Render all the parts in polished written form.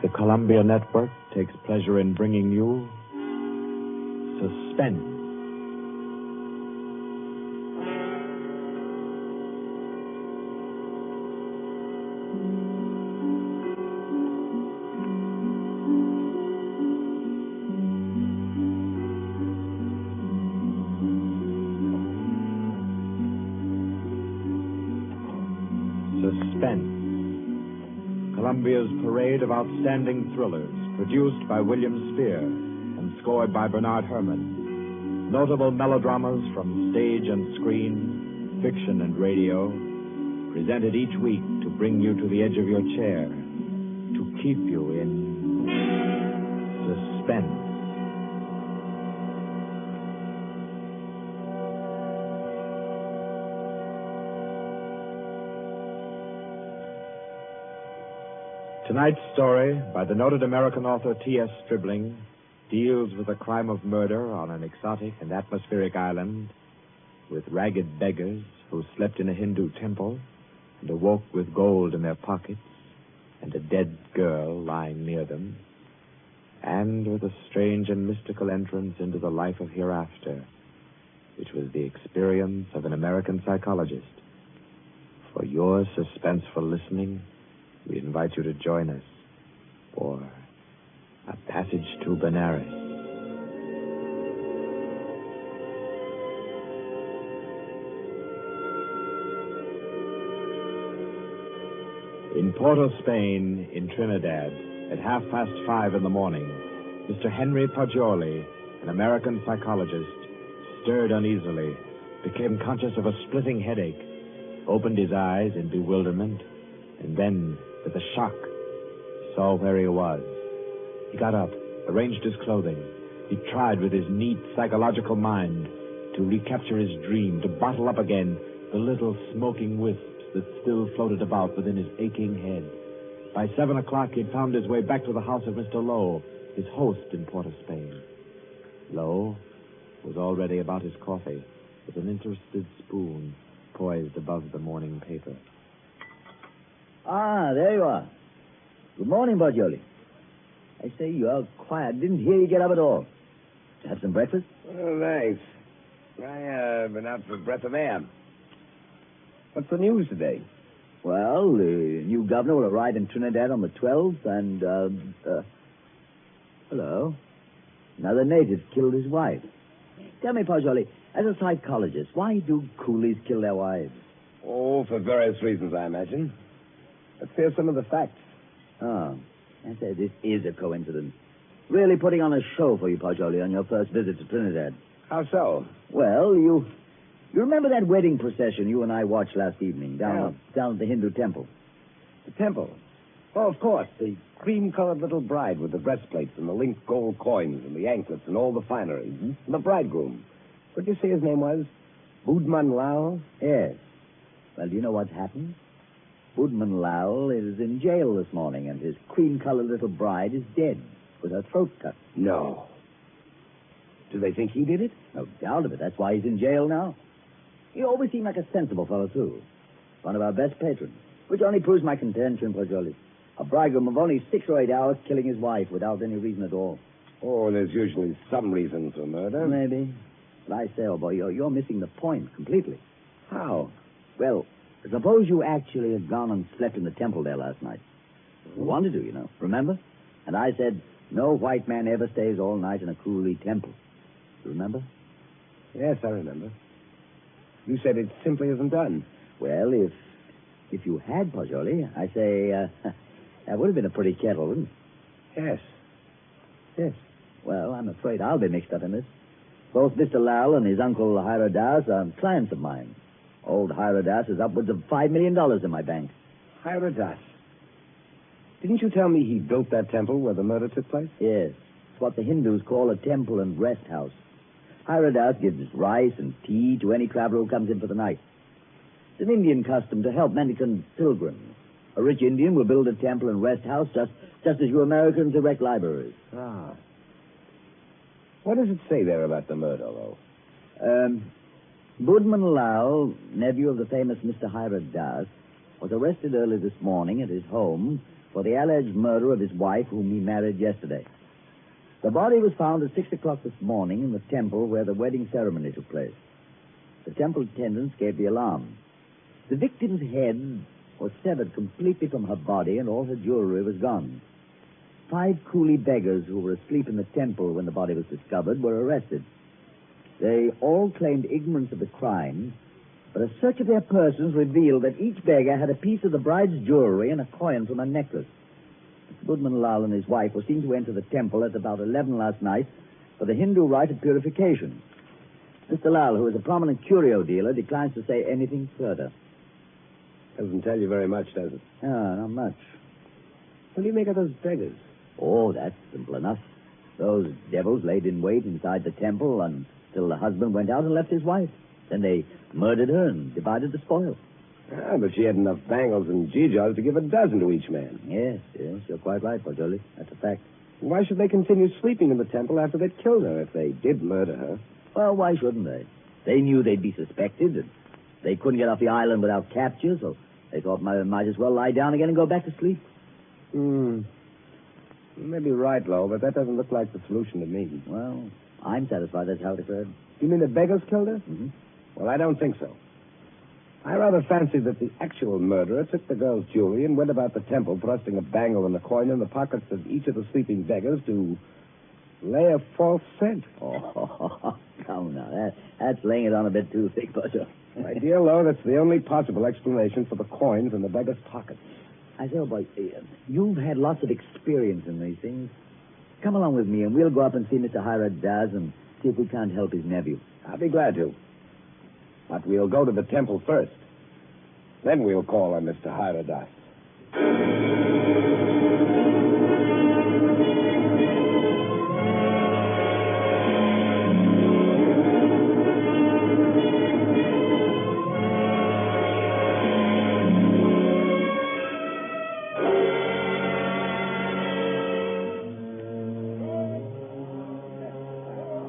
The Columbia Network takes pleasure in bringing you Suspense. Suspense. Columbia's parade of outstanding thrillers, produced by William Spear and scored by Bernard Herrmann. Notable melodramas from stage and screen, fiction and radio, presented each week to bring you to the edge of your chair, to keep you in suspense. Tonight's story, by the noted American author T.S. Stribling, deals with the crime of murder on an exotic and atmospheric island, with ragged beggars who slept in a Hindu temple and awoke with gold in their pockets and a dead girl lying near them, and with a strange and mystical entrance into the life of hereafter, which was the experience of an American psychologist. For your suspenseful listening, we invite you to join us for A Passage to Benares. In Port Spain, in Trinidad, at 5:30 in the morning, Mr. Henry Poggioli, an American psychologist, stirred uneasily, became conscious of a splitting headache, opened his eyes in bewilderment, and then, with a shock, saw where he was. He got up, arranged his clothing. He tried with his neat psychological mind to recapture his dream, to bottle up again the little smoking wisps that still floated about within his aching head. By 7 o'clock, he'd found his way back to the house of Mr. Lowe, his host in Port of Spain. Lowe was already about his coffee, with an interested spoon poised above the morning paper. Ah, there you are. Good morning, Poggioli. I say, you are quiet. Didn't hear you get up at all. Did you have some breakfast? Oh, thanks. I've been out for a breath of air. What's the news today? Well, the new governor will arrive in Trinidad on the 12th, and, hello. Another native killed his wife. Tell me, Poggioli, as a psychologist, why do coolies kill their wives? Oh, for various reasons, I imagine. Let's hear some of the facts. Oh, I say, this is a coincidence. Really putting on a show for you, Poggioli, on your first visit to Trinidad. How so? Well, you remember that wedding procession you and I watched last evening down at the Hindu temple? The temple? Oh, of course. The cream-colored little bride with the breastplates and the linked gold coins and the anklets and all the finery. Mm-hmm. And the bridegroom. What did you say his name was? Budman Lal? Yes. Well, do you know what's happened? Budman Lal is in jail this morning, and his cream-colored little bride is dead with her throat cut. No. Do they think he did it? No doubt of it. That's why he's in jail now. He always seemed like a sensible fellow, too. One of our best patrons. Which only proves my contention, Poggioli. A bridegroom of only 6 or 8 hours killing his wife without any reason at all. Oh, there's usually some reason for murder. Maybe. But I say, old boy, you're missing the point completely. How? Well, suppose you actually had gone and slept in the temple there last night. You wanted to, you know. Remember? And I said, no white man ever stays all night in a coolie temple. You remember? Yes, I remember. You said it simply isn't done. Well, if you had, Poggioli, I say, that would have been a pretty kettle, wouldn't it? Yes. Yes. Well, I'm afraid I'll be mixed up in this. Both Mr. Lal and his uncle Hira Das are clients of mine. Old Hira Das is upwards of $5 million in my bank. Hira Das? Didn't you tell me he built that temple where the murder took place? Yes. It's what the Hindus call a temple and rest house. Hira Das gives rice and tea to any traveler who comes in for the night. It's an Indian custom to help mendicant pilgrims. A rich Indian will build a temple and rest house just as you Americans erect libraries. Ah. What does it say there about the murder, though? Budman Lal, nephew of the famous Mr. Hira Das, was arrested early this morning at his home for the alleged murder of his wife, whom he married yesterday. The body was found at 6 o'clock this morning in the temple where the wedding ceremony took place. The temple attendants gave the alarm. The victim's head was severed completely from her body, and all her jewelry was gone. 5 coolie beggars who were asleep in the temple when the body was discovered were arrested. They all claimed ignorance of the crime, but a search of their persons revealed that each beggar had a piece of the bride's jewelry and a coin from her necklace. Budman Lal and his wife were seen to enter the temple at about 11 last night for the Hindu rite of purification. Mr. Lal, who is a prominent curio dealer, declines to say anything further. Doesn't tell you very much, does it? No, not much. What do you make of those beggars? Oh, that's simple enough. Those devils laid in wait inside the temple until the husband went out and left his wife. Then they murdered her and divided the spoil. Ah, but she had enough bangles and geegaws to give a dozen to each man. Yes, you're quite right, Pajoli. That's a fact. Why should they continue sleeping in the temple after they'd killed her if they did murder her? Well, why shouldn't they? They knew they'd be suspected, and they couldn't get off the island without capture, so they thought might as well lie down again and go back to sleep. You may be right, Lo, but that doesn't look like the solution to me. Well, I'm satisfied that's how it occurred. You mean the beggars killed her? Mm-hmm. Well, I don't think so. I rather fancy that the actual murderer took the girl's jewelry and went about the temple thrusting a bangle and a coin in the pockets of each of the sleeping beggars to lay a false scent. Oh, come now. That's laying it on a bit too thick, Pajoli. My dear Lo, that's the only possible explanation for the coins in the beggars' pockets. I say, oh, boy, you've had lots of experience in these things. Come along with me, and we'll go up and see Mr. Hira Das and see if we can't help his nephew. I'll be glad to. But we'll go to the temple first. Then we'll call on Mr. Hira Das.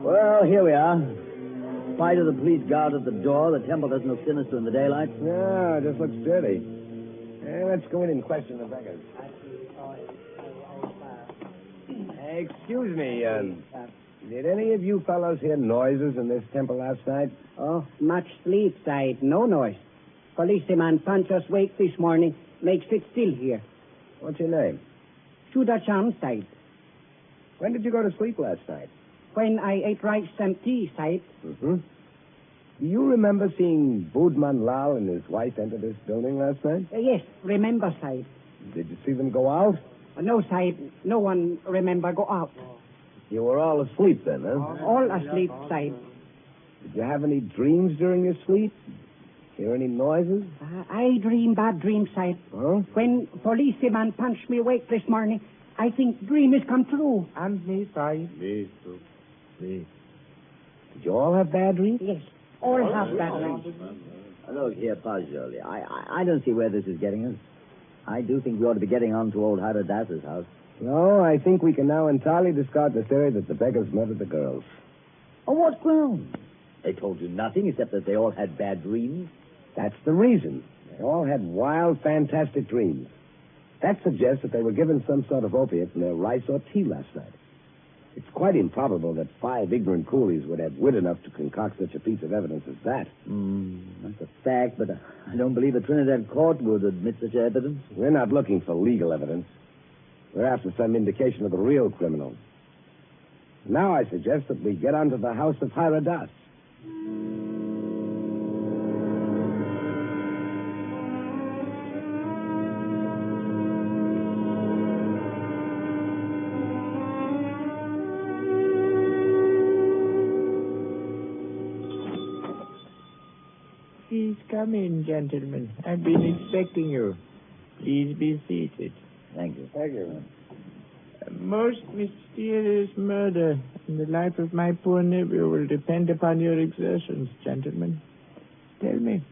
Well, here we are. In spite of the police guard at the door, the temple doesn't look sinister in the daylight. No, it just looks dirty. Let's go in and question the beggars. Excuse me, did any of you fellows hear noises in this temple last night? Oh, much sleep, Side. No noise. Policeman punch us wake this morning. Makes it still here. What's your name? Chudacham, Side. When did you go to sleep last night? When I ate rice and tea, Side. Mm-hmm. Do you remember seeing Budman Lal and his wife enter this building last night? Yes, remember, Side. Did you see them go out? No, Side. No one remember go out. You were all asleep then, huh? All asleep, Side. Did you have any dreams during your sleep? Hear any noises? I dream bad dreams, Side. Huh? When policeman punched me awake this morning, I think dream has come true. And me, Side. Me, too. Me. Did you all have bad dreams? Yes, all have bad dreams. Look here, Pajoli. I don't see where this is getting us. I do think we ought to be getting on to old Hira Das's house. No, I think we can now entirely discard the theory that the beggars murdered the girls. On what grounds? They told you nothing except that they all had bad dreams. That's the reason. They all had wild, fantastic dreams. That suggests that they were given some sort of opiate in their rice or tea last night. It's quite improbable that 5 ignorant coolies would have wit enough to concoct such a piece of evidence as that. That's a fact, but I don't believe a Trinidad court would admit such evidence. We're not looking for legal evidence. We're after some indication of the real criminal. Now I suggest that we get on to the house of Hira Das. Please come in, gentlemen. I've been expecting you. Please be seated. Thank you. Thank you. A most mysterious murder, and the life of my poor nephew will depend upon your exertions, gentlemen. Tell me,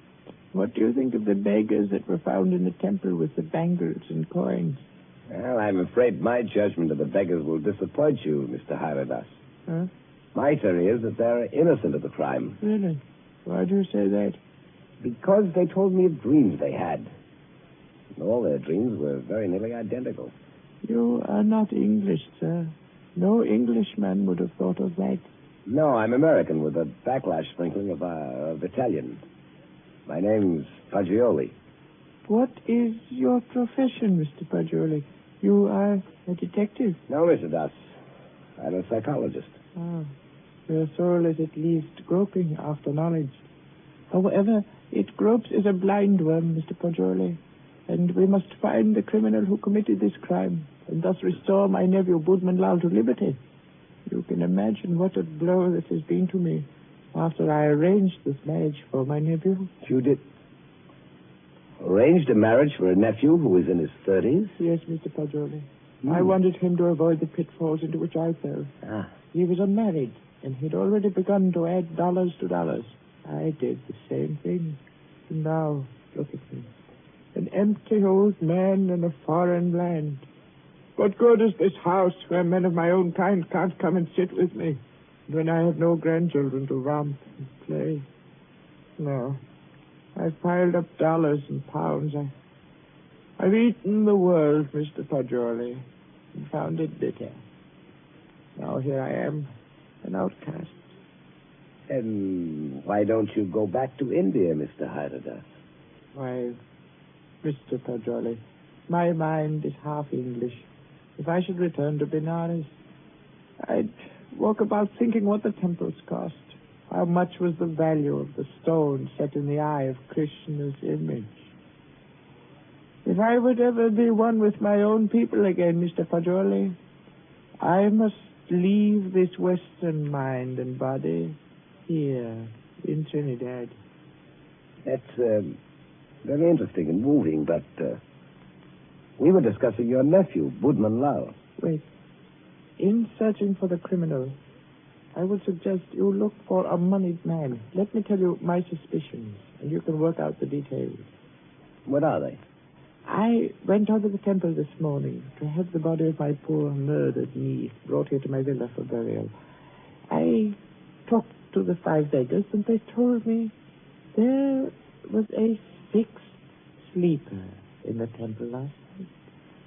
what do you think of the beggars that were found in the temple with the bangles and coins? Well, I'm afraid my judgment of the beggars will disappoint you, Mr. Hira Das. Huh? My theory is that they're innocent of the crime. Really? Why do you say that? Because they told me of dreams they had. The all their dreams were very nearly identical. You are not English, sir. No Englishman would have thought of that. No, I'm American with a backlash sprinkling of Italian. My name's Fagioli. What is your profession, Mr. Paggioli? You are a detective? No, Mr. Das. I'm a psychologist. Ah, your soul is at least groping after knowledge. However, it gropes as a blind worm, Mr. Paggioli, and we must find the criminal who committed this crime and thus restore my nephew Budman Lal to liberty. You can imagine what a blow this has been to me after I arranged this marriage for my nephew. You did? Arranged a marriage for a nephew who was in his 30s? Yes, Mr. Paggioli. I wanted him to avoid the pitfalls into which I fell. Ah. He was unmarried, and he'd already begun to add dollars to dollars. I did the same thing. And now, look at me. An empty old man in a foreign land. What good is this house where men of my own kind can't come and sit with me, and when I have no grandchildren to romp and play? No. I've piled up dollars and pounds. I've eaten the world, Mr. Paggioli, and found it bitter. Now here I am, an outcast. And why don't you go back to India, Mr. Hyderdas? Why, Mr. Paggioli, my mind is half English. If I should return to Benares, I'd walk about thinking what the temples cost. How much was the value of the stone set in the eye of Krishna's image? If I would ever be one with my own people again, Mr. Paggioli, I must leave this Western mind and body here in Trinidad. That's very interesting and moving, but we were discussing your nephew, Budman Lal. Wait. In searching for the criminal, I would suggest you look for a moneyed man. Let me tell you my suspicions, and you can work out the details. What are they? I went out to the temple this morning to have the body of my poor murdered niece brought here to my villa for burial. I talked to the 5 beggars, and they told me there was a 6th sleeper in the temple last night.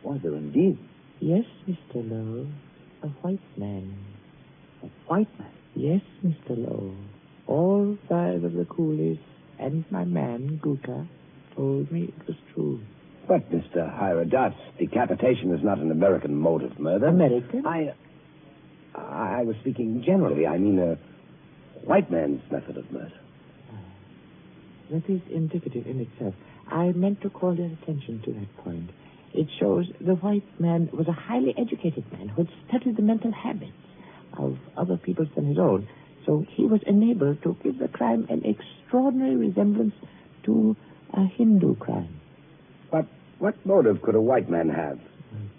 Was there indeed? Yes, Mr. Lowe. A white man. A white man? Yes, Mr. Lowe. All 5 of the coolies and my man, Guka, told me it was true. But, Mr. Hyderdas, decapitation is not an American mode of murder. American? I was speaking generally. I mean a white man's method of murder. That is indicative in itself. I meant to call your attention to that point. It shows the white man was a highly educated man who had studied the mental habits of other people than his own. So he was enabled to give the crime an extraordinary resemblance to a Hindu crime. But what motive could a white man have?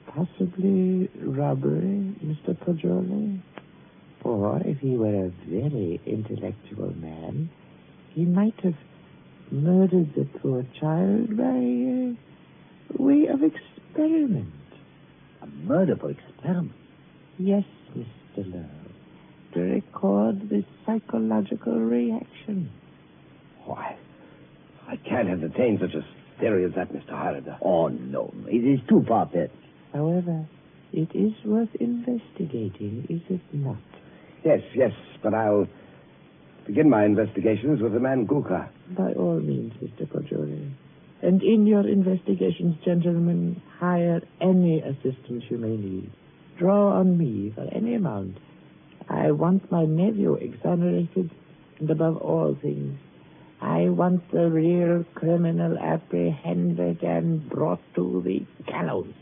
Possibly robbery, Mr. Paggioli. Or if he were a very intellectual man, he might have murdered the poor child by way of experiment. A murder for experiment? Yes, Mr. Lowe. To record the psychological reaction. Why, I can't entertain such a theory as that, Mr. Hyderdas. Oh, no. It is too far-fetched. However, it is worth investigating, is it not? Yes, but I'll begin my investigations with the man Guka. By all means, Mr. Paggioli. And in your investigations, gentlemen, hire any assistance you may need. Draw on me for any amount. I want my nephew exonerated, and above all things, I want the real criminal apprehended and brought to the gallows.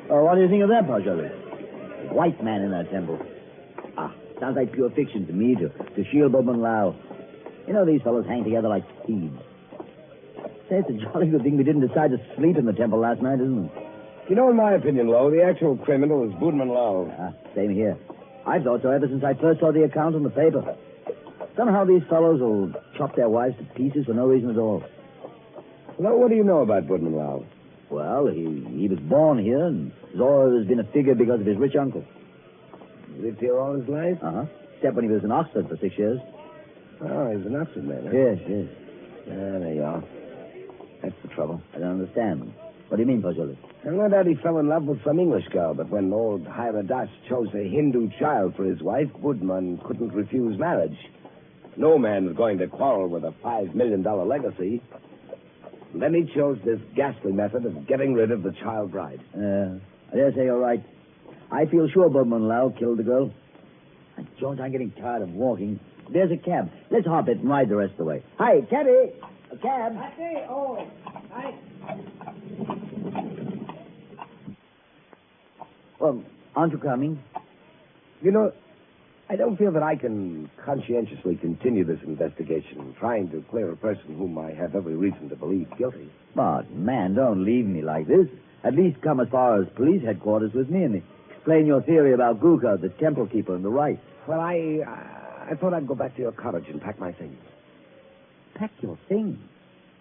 What do you think of that, Paggioli? White man in that temple. Sounds like pure fiction to me, to shield Budman Lal. You know, these fellows hang together like thieves. Say, it's a jolly good thing we didn't decide to sleep in the temple last night, isn't it? You know, in my opinion, Lowe, the actual criminal is Budman Lal. Same here. I thought so ever since I first saw the account in the paper. Somehow these fellows will chop their wives to pieces for no reason at all. Well, what do you know about Budman Lau? Well, he was born here and has always been a figure because of his rich uncle. He lived here all his life? Uh-huh. Except when he was in Oxford for 6 years. Oh, he's an Oxford man, huh? Yes. There you are. That's the trouble. I don't understand. What do you mean, Pajoli? Well, no doubt he fell in love with some English girl, but when old Hiradas chose a Hindu child for his wife, Budman couldn't refuse marriage. No man was going to quarrel with a $5 million legacy. And then he chose this ghastly method of getting rid of the child bride. I dare say you're right. I feel sure Budman Lau killed the girl. And George, I'm getting tired of walking. There's a cab. Let's hop it and ride the rest of the way. Hi, cabby. A cab. Well, aren't you coming? You know, I don't feel that I can conscientiously continue this investigation, trying to clear a person whom I have every reason to believe guilty. But, man, don't leave me like this. At least come as far as police headquarters with me and explain your theory about Gurkha, the temple keeper, and the right. Well, I thought I'd go back to your cottage and pack my things. Pack your things.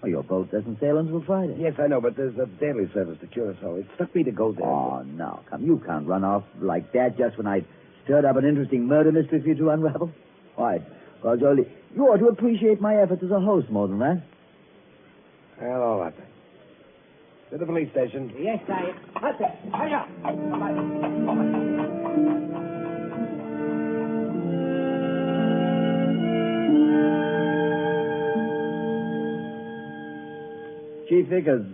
Oh, your boat doesn't sail until Friday. Yes, I know, but there's a daily service to Curacao. It struck me to go there. Oh, no. Come, you can't run off like that just when I stirred up an interesting murder mystery for you to unravel. Why, Pajoli, you ought to appreciate my efforts as a host more than that. Well, all right, then. To the police station. Yes, Sahib. That's it. Hurry up. Chief Vickers,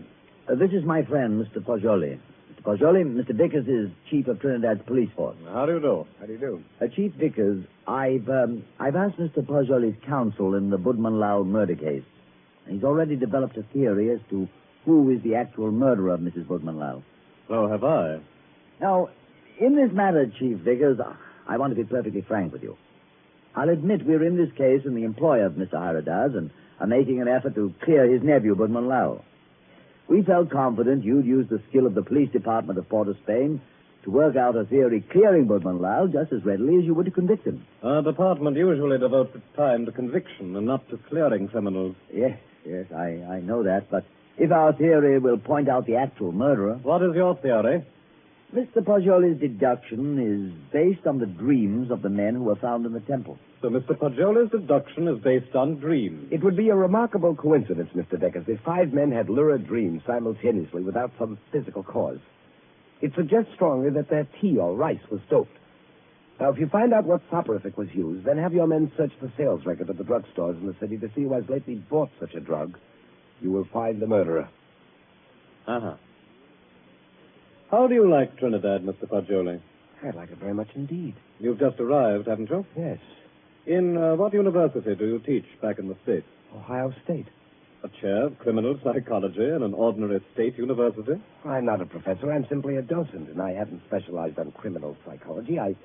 this is my friend, Mr. Pajoli. Mr. Pajoli, Mr. Vickers is chief of Trinidad's police force. How do you do? How do you do? Chief Vickers, I've asked Mr. Pajoli's counsel in the Budman Lau murder case. He's already developed a theory as to who is the actual murderer of Mrs. Budman Lau. So have I. Now, in this matter, Chief Vickers, I want to be perfectly frank with you. I'll admit we're in this case in the employ of Mr. Hiradas and are making an effort to clear his nephew, Budman Lau. We felt confident you'd use the skill of the police department of Port of Spain to work out a theory clearing Budman Lau just as readily as you would to convict him. Our department usually devotes its time to conviction and not to clearing criminals. Yes, I know that, but if our theory will point out the actual murderer... What is your theory? Mr. Pajoli's deduction is based on the dreams of the men who were found in the temple. So Mr. Pajoli's deduction is based on dreams. It would be a remarkable coincidence, Mr. Vickers, if 5 men had lurid dreams simultaneously without some physical cause. It suggests strongly that their tea or rice was doped. Now, if you find out what soporific was used, then have your men search the sales record of the drugstores in the city to see who has lately bought such a drug. You will find the murderer. Uh-huh. How do you like Trinidad, Mr. Pajoli? I like it very much indeed. You've just arrived, haven't you? Yes. In what university do you teach back in the States? Ohio State. A chair of criminal psychology in an ordinary state university? I'm not a professor. I'm simply a docent, and I haven't specialized on criminal psychology. I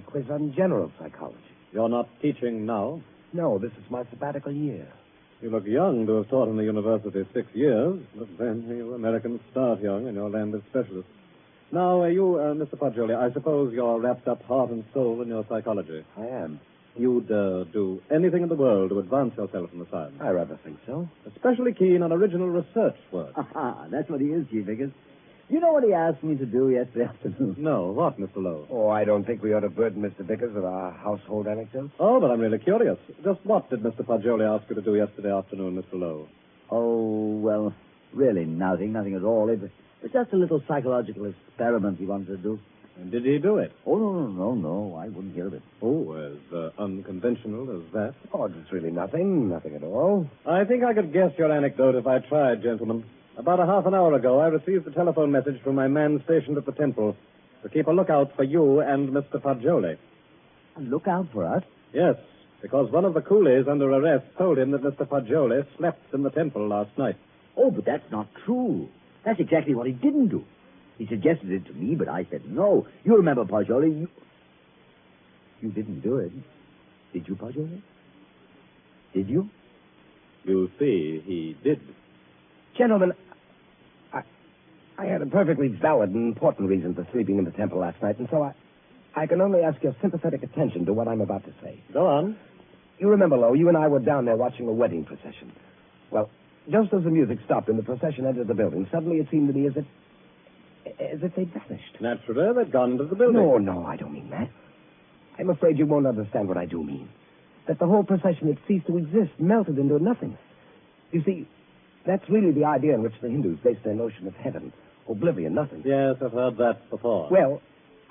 quiz on general psychology. You're not teaching now? No, this is my sabbatical year. You look young to have taught in the university 6 years, but then you Americans start young and your land is specialist. Now, Mr. Pajoli, I suppose you're wrapped up heart and soul in your psychology. I am. You'd do anything in the world to advance yourself in the science. I rather think so. Especially keen on original research work. Aha, that's what he is, Chief Vickers. You know what he asked me to do yesterday afternoon? No, what, Mr. Lowe? Oh, I don't think we ought to burden Mr. Vickers with our household anecdotes. Oh, but I'm really curious. Just what did Mr. Pajoli ask you to do yesterday afternoon, Mr. Lowe? Oh, well, really nothing at all. It was just a little psychological experiment he wanted to do. And did he do it? Oh, no, I wouldn't hear of it. Oh, as unconventional as that? Oh, it's really nothing at all. I think I could guess your anecdote if I tried, gentlemen. About a half an hour ago, I received a telephone message from my man stationed at the temple to keep a lookout for you and Mr. Pajoli. A lookout for us? Yes, because one of the coolies under arrest told him that Mr. Pajoli slept in the temple last night. Oh, but that's not true. That's exactly what he didn't do. He suggested it to me, but I said no. You remember, Pajoli, you didn't do it. Did you, Pajoli? Did you? You see, he did. Gentlemen, I had a perfectly valid and important reason for sleeping in the temple last night, and so I can only ask your sympathetic attention to what I'm about to say. Go on. You remember, Lowe, you and I were down there watching a wedding procession. Well, just as the music stopped and the procession entered the building, suddenly it seemed to me as if they'd vanished. Naturally, they'd gone into the building. No, I don't mean that. I'm afraid you won't understand what I do mean. That the whole procession had ceased to exist, melted into nothing. You see, that's really the idea on which the Hindus base their notion of heaven. Oblivion, nothing. Yes, I've heard that before. Well,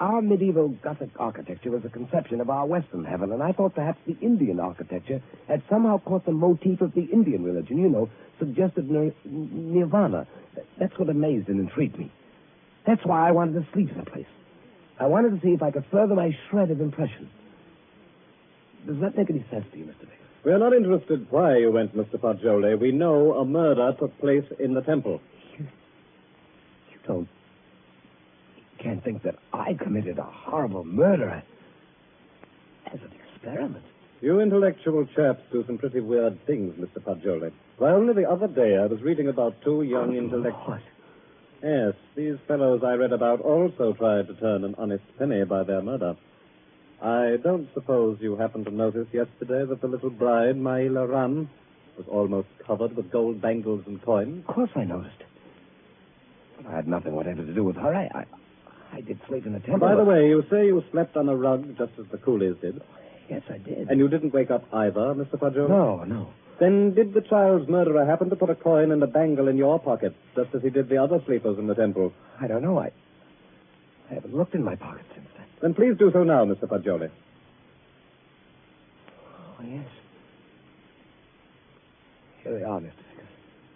our medieval Gothic architecture was a conception of our Western heaven, and I thought perhaps the Indian architecture had somehow caught the motif of the Indian religion, suggested nirvana. That's what amazed and intrigued me. That's why I wanted to sleep in the place. I wanted to see if I could further my shred of impression. Does that make any sense to you, Mr. Baker? We're not interested why you went, Mr. Poggioli. We know a murder took place in the temple. You can't think that I committed a horrible murder as an experiment. You intellectual chaps do some pretty weird things, Mr. Poggioli. Why, only the other day I was reading about two young intellectuals. Yes, these fellows I read about also tried to turn an honest penny by their murder. I don't suppose you happened to notice yesterday that the little bride, Maila Ram, was almost covered with gold bangles and coins? Of course I noticed. But I had nothing whatever to do with her. I did sleep in the temple. By the way, you say you slept on a rug just as the coolies did. Yes, I did. And you didn't wake up either, Mr. Poggioli? No. Then did the child's murderer happen to put a coin and a bangle in your pocket, just as he did the other sleepers in the temple? I don't know. I haven't looked in my pocket since then. Then please do so now, Mr. Poggioli. Oh, yes. Here they are, Mr. Vickers.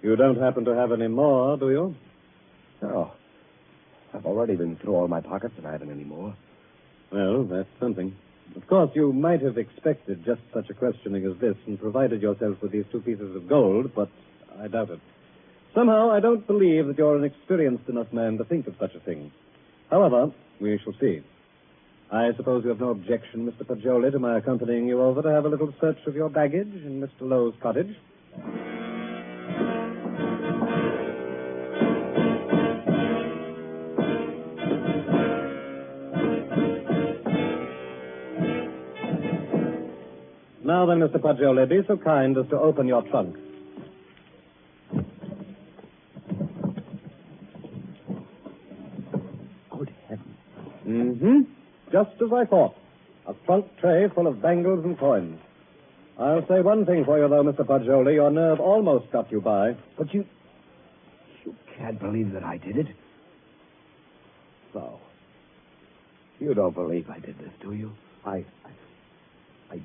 You don't happen to have any more, do you? No. I've already been through all my pockets, and I haven't any more. Well, that's something. Of course, you might have expected just such a questioning as this and provided yourself with these 2 pieces of gold, but I doubt it. Somehow, I don't believe that you're an experienced enough man to think of such a thing. However, we shall see. I suppose you have no objection, Mr. Poggioli, to my accompanying you over to have a little search of your baggage in Mr. Lowe's cottage. Now then, Mr. Poggioli, be so kind as to open your trunk. Good heavens. Mm-hmm. Just as I thought. A trunk tray full of bangles and coins. I'll say one thing for you, though, Mr. Poggioli. Your nerve almost got you by. But you can't believe that I did it. So, you don't believe I did this, do you? I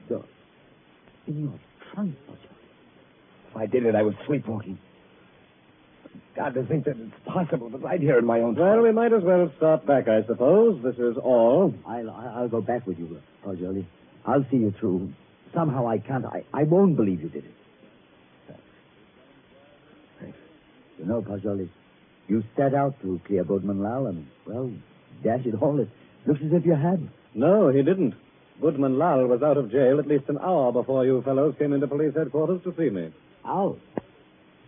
don't. In your trunk, If I did it, I was sleepwalking. God, to think that it's possible, but right here in my own... Well, we might as well start back, I suppose. This is all. I'll go back with you, Poggioli. I'll see you through. Somehow I can't. I won't believe you did it. Thanks. You know, Poggioli, you set out to clear Budman Lal, and, well, dash it all, it looks as if you had. No, he didn't. Budman Lal was out of jail at least an hour before you fellows came into police headquarters to see me. Out?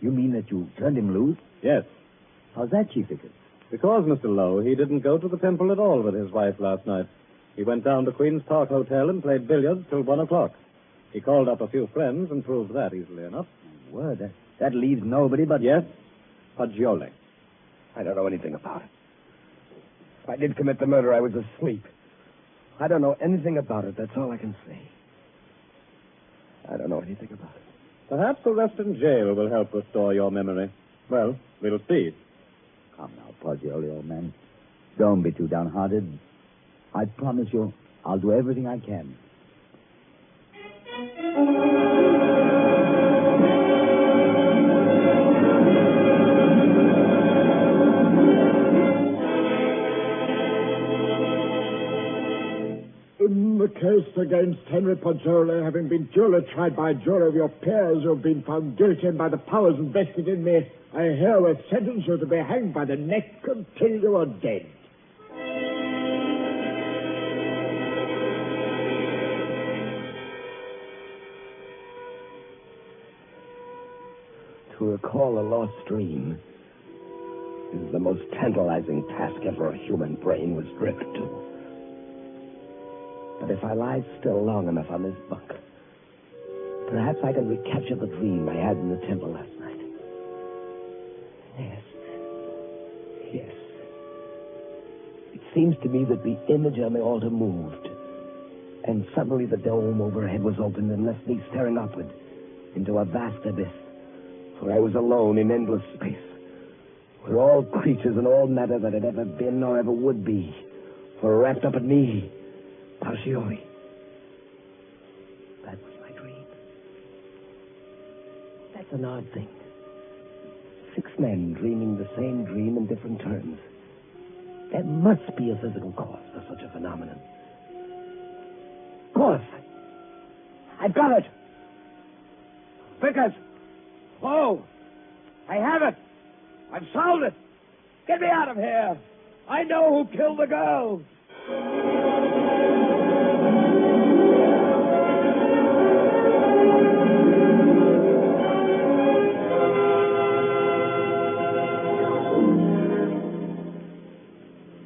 You mean that you turned him loose? Yes. How's that, Chief Vickers? Because, Mr. Lowe, he didn't go to the temple at all with his wife last night. He went down to Queen's Park Hotel and played billiards till 1 o'clock. He called up a few friends and proved that easily enough. Word, that leaves nobody but... Yes, Poggioli. I don't know anything about it. If I did commit the murder, I was asleep. I don't know anything about it. That's all I can say. I don't know anything about it. Perhaps arrest in jail will help restore your memory. Well, we'll see. Come now, Poggioli, old man. Don't be too downhearted. I promise you, I'll do everything I can. In the case against Henry Poggioli, having been duly tried by a jury of your peers who have been found guilty and by the powers invested in me, I herewith sentence you to be hanged by the neck until you are dead. To recall a lost dream is the most tantalizing task ever a human brain was driven to. But if I lie still long enough on this bunk, perhaps I can recapture the dream I had in the temple last night. Yes. Yes. It seems to me that the image on the altar moved, and suddenly the dome overhead was opened and left me staring upward into a vast abyss, for I was alone in endless space, where all creatures and all matter that had ever been or ever would be were wrapped up in me, Pacioli. That was my dream. That's an odd thing. 6 men dreaming the same dream in different terms. There must be a physical cause for such a phenomenon. Of course. I've got it. Vickers! Whoa! I have it! I've solved it! Get me out of here! I know who killed the girl!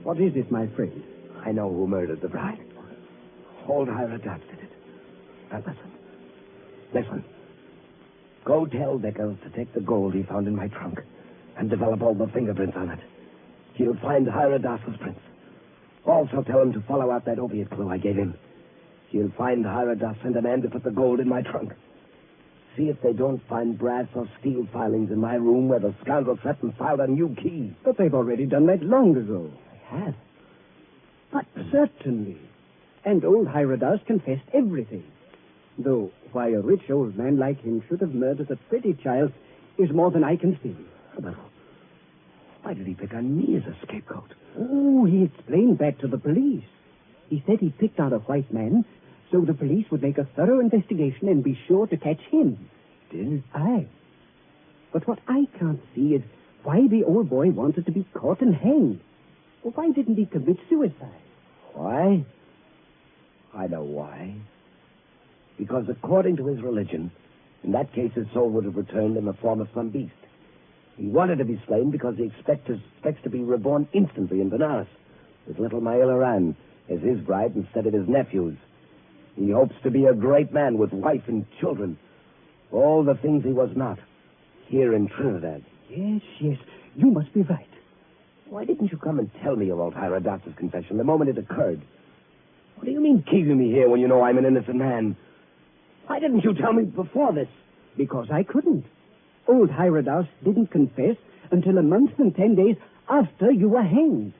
What is it, my friend? I know who murdered the bride. Old Ira Dodge did it. Now listen. Listen. Go tell Vickers to take the gold he found in my trunk and develop all the fingerprints on it. He'll find Ira Doss's prints. Also tell him to follow out that opiate clue I gave him. He'll find Ira Doss and a man to put the gold in my trunk. See if they don't find brass or steel filings in my room where the scoundrel sat and filed a new key. But they've already done that long ago. They have. But certainly. And old Hyrodas confessed everything. Though why a rich old man like him should have murdered a pretty child is more than I can see. But why did he pick on me as a scapegoat? Oh, he explained that to the police. He said he picked out a white man so the police would make a thorough investigation and be sure to catch him. Did? Aye. But what I can't see is why the old boy wanted to be caught and hanged. Well, why didn't he commit suicide? Why? I know why. Because according to his religion, in that case his soul would have returned in the form of some beast. He wanted to be slain because he expects to be reborn instantly in Benares, with little Maila Ran as his bride instead of his nephew's. He hopes to be a great man with wife and children. All the things he was not, here in Trinidad. Yes, you must be right. Why didn't you come and tell me about Hyrodas' confession the moment it occurred? What do you mean keeping me here when you know I'm an innocent man? Why didn't you tell me before this? Because I couldn't. Old Hyrodas didn't confess until a month and 10 days after you were hanged.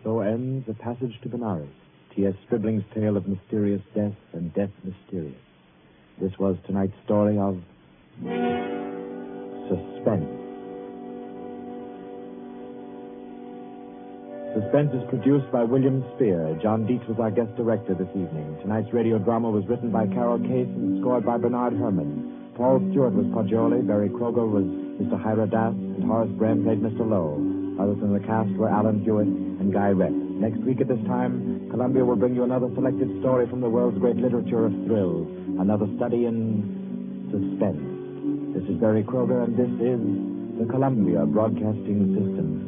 So ends A Passage to Benares, T.S. Stribling's tale of mysterious death and death mysterious. This was tonight's story of Suspense. Suspense is produced by William Spear. John Dietz was our guest director this evening. Tonight's radio drama was written by Carol Case and scored by Bernard Herrmann. Paul Stewart was Poggioli, Barry Kroger was Mr. Hyrodas, and Horace Brem played Mr. Lowe. Others in the cast were Alan Hewitt and Guy Rex. Next week at this time, Columbia will bring you another selected story from the world's great literature of thrills, another study in suspense. This is Barry Kroger, and this is the Columbia Broadcasting System.